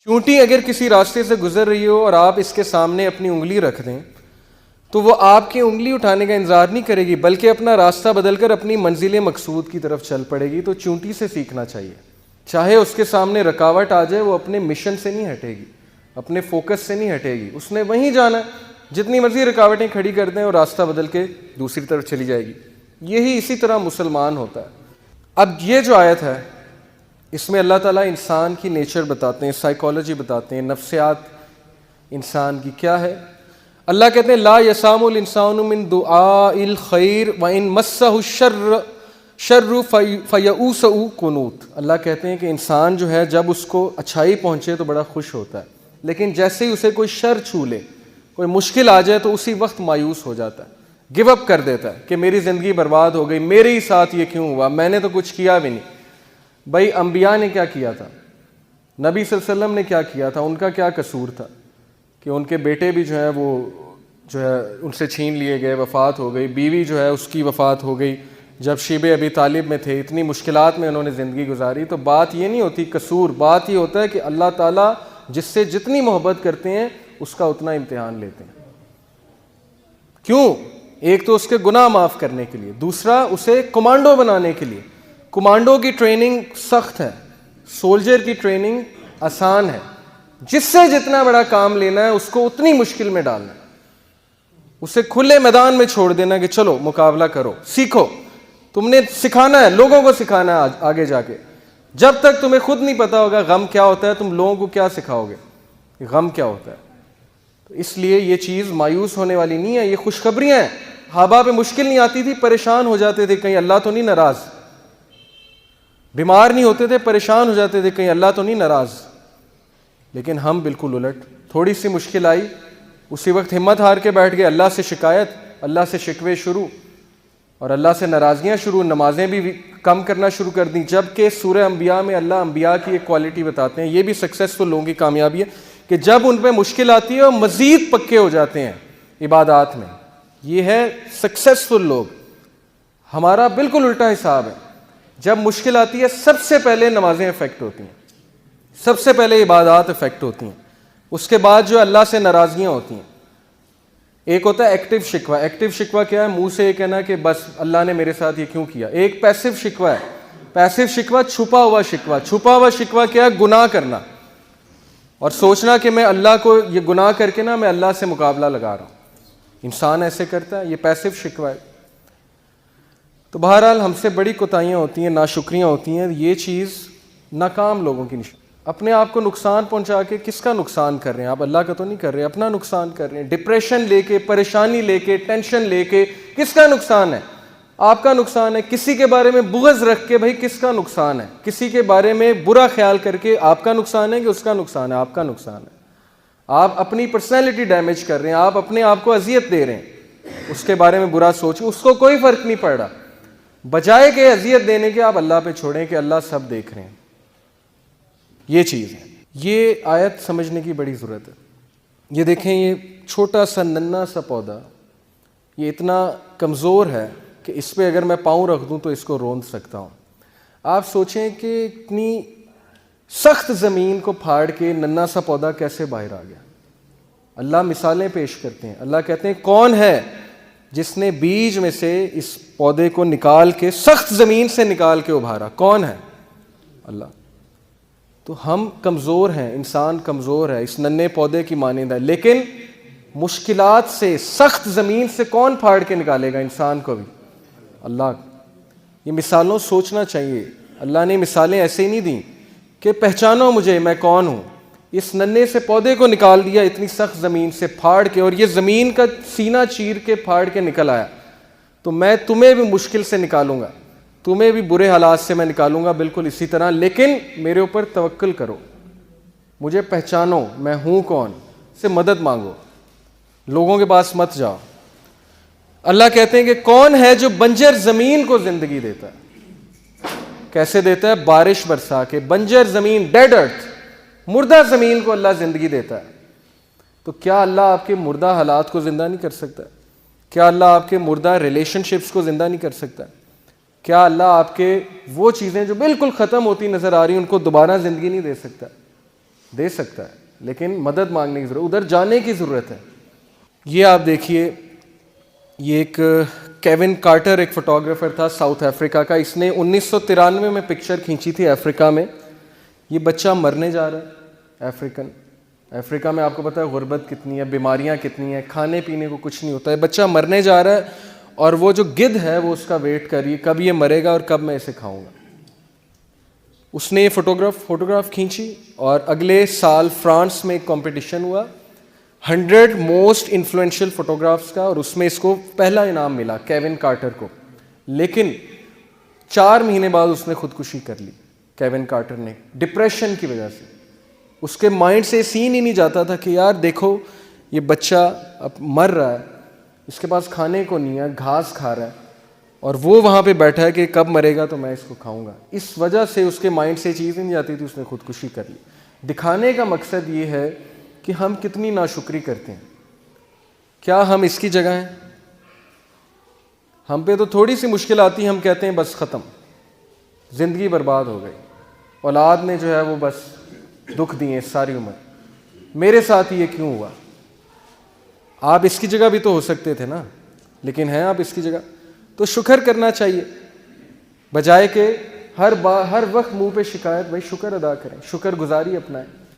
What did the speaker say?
چونٹی اگر کسی راستے سے گزر رہی ہو اور آپ اس کے سامنے اپنی انگلی رکھ دیں تو وہ آپ کی انگلی اٹھانے کا انتظار نہیں کرے گی، بلکہ اپنا راستہ بدل کر اپنی منزل مقصود کی طرف چل پڑے گی۔ تو چونٹی سے سیکھنا چاہیے، چاہے اس کے سامنے رکاوٹ آ جائے وہ اپنے مشن سے نہیں ہٹے گی، اپنے فوکس سے نہیں ہٹے گی، اس نے وہیں جانا ہے، جتنی مرضی رکاوٹیں کھڑی کر دیں اور راستہ بدل کے دوسری طرف چلی جائے گی۔ یہی اسی طرح مسلمان ہوتا ہے۔ اب یہ جو آیت ہے اس میں اللہ تعالیٰ انسان کی نیچر بتاتے ہیں، سائیکالوجی بتاتے ہیں، نفسیات انسان کی کیا ہے۔ اللہ کہتے ہیں لا یسام الانسان من دعاء الخیر وان مسہ الشر فیئوس قنوط۔ اللہ کہتے ہیں کہ انسان جو ہے جب اس کو اچھائی پہنچے تو بڑا خوش ہوتا ہے، لیکن جیسے ہی اسے کوئی شر چھو لے، کوئی مشکل آ جائے تو اسی وقت مایوس ہو جاتا ہے، گیو اپ کر دیتا ہے کہ میری زندگی برباد ہو گئی، میرے ہی ساتھ یہ کیوں ہوا، میں نے تو کچھ کیا بھی نہیں۔ بھائی انبیاء نے کیا کیا تھا، نبی صلی اللہ علیہ وسلم نے کیا کیا تھا، ان کا کیا قصور تھا کہ ان کے بیٹے بھی جو ہے وہ جو ہے ان سے چھین لیے گئے، وفات ہو گئی، بیوی جو ہے اس کی وفات ہو گئی جب شیب ابی طالب میں تھے، اتنی مشکلات میں انہوں نے زندگی گزاری۔ تو بات یہ نہیں ہوتی قصور، بات یہ ہوتا ہے کہ اللہ تعالیٰ جس سے جتنی محبت کرتے ہیں اس کا اتنا امتحان لیتے ہیں۔ کیوں؟ ایک تو اس کے گناہ معاف کرنے کے لیے، دوسرا اسے کمانڈو بنانے کے لیے۔ کمانڈو کی ٹریننگ سخت ہے، سولجر کی ٹریننگ آسان ہے۔ جس سے جتنا بڑا کام لینا ہے اس کو اتنی مشکل میں ڈالنا ہے، اسے کھلے میدان میں چھوڑ دینا کہ چلو مقابلہ کرو، سیکھو، تم نے سکھانا ہے، لوگوں کو سکھانا ہے آگے جا کے۔ جب تک تمہیں خود نہیں پتا ہوگا غم کیا ہوتا ہے، تم لوگوں کو کیا سکھاؤ گے کہ غم کیا ہوتا ہے؟ تو اس لیے یہ چیز مایوس ہونے والی نہیں ہے، یہ خوشخبریاں ہیں۔ صحابہ پہ مشکل نہیں آتی تھی، پریشان ہو جاتے تھے کہیں اللہ تو نہیں ناراض، بیمار نہیں ہوتے تھے، پریشان ہو جاتے تھے کہیں اللہ تو نہیں ناراض۔ لیکن ہم بالکل الٹ، تھوڑی سی مشکل آئی اسی وقت ہمت ہار کے بیٹھ گئے، اللہ سے شکایت، اللہ سے شکوے شروع اور اللہ سے ناراضگیاں شروع، نمازیں بھی کم کرنا شروع کر دیں۔ جبکہ سورہ انبیاء میں اللہ انبیاء کی ایک کوالٹی بتاتے ہیں، یہ بھی سکسیسفل لوگوں کی کامیابی ہے کہ جب ان پہ مشکل آتی ہے وہ مزید پکے ہو جاتے ہیں عبادات میں۔ یہ ہے سکسیسفل لوگ۔ ہمارا بالکل الٹا حساب ہے، جب مشکل آتی ہے سب سے پہلے نمازیں افیکٹ ہوتی ہیں، سب سے پہلے عبادات افیکٹ ہوتی ہیں، اس کے بعد جو اللہ سے ناراضگیاں ہوتی ہیں۔ ایک ہوتا ہے ایکٹیو شکوہ۔ ایکٹیو شکوہ کیا ہے؟ منہ سے یہ کہنا کہ بس اللہ نے میرے ساتھ یہ کیوں کیا۔ ایک پیسو شکوہ ہے۔ پیسو شکوہ چھپا ہوا شکوہ۔ چھپا ہوا شکوہ کیا ہے؟ گناہ کرنا اور سوچنا کہ میں اللہ کو یہ گناہ کر کے نا میں اللہ سے مقابلہ لگا رہا ہوں۔ انسان ایسے کرتا ہے، یہ پیسو شکوہ ہے۔ تو بہرحال ہم سے بڑی کوتاہیاں ہوتی ہیں، ناشکریاں ہوتی ہیں، یہ چیز ناکام لوگوں کی نشان۔ اپنے آپ کو نقصان پہنچا کے کس کا نقصان کر رہے ہیں آپ؟ اللہ کا تو نہیں کر رہے، اپنا نقصان کر رہے ہیں۔ ڈپریشن لے کے، پریشانی لے کے، ٹینشن لے کے کس کا نقصان ہے؟ آپ کا نقصان ہے۔ کسی کے بارے میں بغض رکھ کے بھائی کس کا نقصان ہے؟ کسی کے بارے میں برا خیال کر کے آپ کا نقصان ہے کہ اس کا نقصان ہے؟ آپ کا نقصان ہے۔ آپ اپنی پرسنالٹی ڈیمیج کر رہے ہیں، آپ اپنے آپ کو اذیت دے رہے ہیں، اس کے بارے میں برا سوچیں، اس کو کوئی فرق نہیں پڑ رہا۔ بجائے کہ اذیت دینے کے آپ اللہ پہ چھوڑیں کہ اللہ سب دیکھ رہے ہیں۔ یہ چیز ہے، یہ آیت سمجھنے کی بڑی ضرورت ہے۔ یہ دیکھیں، یہ چھوٹا سا ننھا سا پودا یہ اتنا کمزور ہے کہ اس پہ اگر میں پاؤں رکھ دوں تو اس کو روند سکتا ہوں۔ آپ سوچیں کہ اتنی سخت زمین کو پھاڑ کے ننھا سا پودا کیسے باہر آ گیا۔ اللہ مثالیں پیش کرتے ہیں، اللہ کہتے ہیں کون ہے جس نے بیج میں سے اس پودے کو نکال کے سخت زمین سے نکال کے ابھارا؟ کون ہے؟ اللہ۔ تو ہم کمزور ہیں، انسان کمزور ہے، اس ننھے پودے کی مانند ہے، لیکن مشکلات سے، سخت زمین سے کون پھاڑ کے نکالے گا انسان کو بھی؟ اللہ۔ یہ مثالوں سوچنا چاہیے۔ اللہ نے مثالیں ایسے ہی نہیں دیں کہ پہچانو مجھے میں کون ہوں۔ اس ننھے سے پودے کو نکال دیا اتنی سخت زمین سے پھاڑ کے، اور یہ زمین کا سینہ چیر کے پھاڑ کے نکل آیا، تو میں تمہیں بھی مشکل سے نکالوں گا، تمہیں بھی برے حالات سے میں نکالوں گا بالکل اسی طرح، لیکن میرے اوپر توکل کرو، مجھے پہچانو میں ہوں کون، سے مدد مانگو، لوگوں کے پاس مت جاؤ۔ اللہ کہتے ہیں کہ کون ہے جو بنجر زمین کو زندگی دیتا ہے؟ کیسے دیتا ہے؟ بارش برسا کے۔ بنجر زمین، ڈیڈ ارتھ، مردہ زمین کو اللہ زندگی دیتا ہے۔ تو کیا اللہ آپ کے مردہ حالات کو زندہ نہیں کر سکتا؟ کیا اللہ آپ کے مردہ ریلیشن شپس کو زندہ نہیں کر سکتا؟ کیا اللہ آپ کے وہ چیزیں جو بالکل ختم ہوتی نظر آ رہی ہیں ان کو دوبارہ زندگی نہیں دے سکتا؟ دے سکتا ہے لیکن مدد مانگنے کی ضرورت, ادھر جانے کی ضرورت ہے. یہ آپ دیکھیے, یہ ایک کیون کارٹر ایک فوٹوگرافر تھا ساؤتھ افریقہ کا, اس نے 1993 میں پکچر کھینچی تھی افریقہ میں. یہ بچہ مرنے جا رہا ہے, افریقہ میں آپ کو پتہ ہے غربت کتنی ہے, بیماریاں کتنی ہیں, کھانے پینے کو کچھ نہیں ہوتا ہے, بچہ مرنے جا رہا ہے اور وہ جو گدھ ہے وہ اس کا ویٹ کر رہی ہے کب یہ مرے گا اور کب میں اسے کھاؤں گا. اس نے یہ فوٹوگراف کھینچی اور اگلے سال فرانس میں ایک کمپٹیشن ہوا 100 موسٹ انفلوئنشل فوٹوگرافس کا, اور اس میں اس کو پہلا انعام ملا کیون کارٹر کو. لیکن 4 مہینے بعد اس نے خودکشی کر لی کیون کارٹر نے, ڈپریشن کی وجہ سے. اس کے مائنڈ سے سین ہی نہیں جاتا تھا کہ یار دیکھو یہ بچہ اب مر رہا ہے, اس کے پاس کھانے کو نہیں ہے, گھاس کھا رہا ہے, اور وہ وہاں پہ بیٹھا ہے کہ کب مرے گا تو میں اس کو کھاؤں گا. اس وجہ سے اس کے مائنڈ سے چیز نہیں جاتی تھی, اس نے خودکشی کر لی. دکھانے کا مقصد یہ ہے کہ ہم کتنی ناشکری کرتے ہیں. کیا ہم اس کی جگہ ہیں؟ ہم پہ تو تھوڑی سی مشکل آتی ہے, ہم کہتے ہیں بس ختم, زندگی برباد ہو گئی, اولاد نے جو ہے وہ بس دکھ دیے ساری عمر, میرے ساتھ یہ کیوں ہوا. آپ اس کی جگہ بھی تو ہو سکتے تھے نا, لیکن ہیں آپ اس کی جگہ. تو شکر کرنا چاہیے بجائے کہ ہر وقت منہ پہ شکایت. بھائی شکر ادا کریں, شکر گزاری اپنائیں.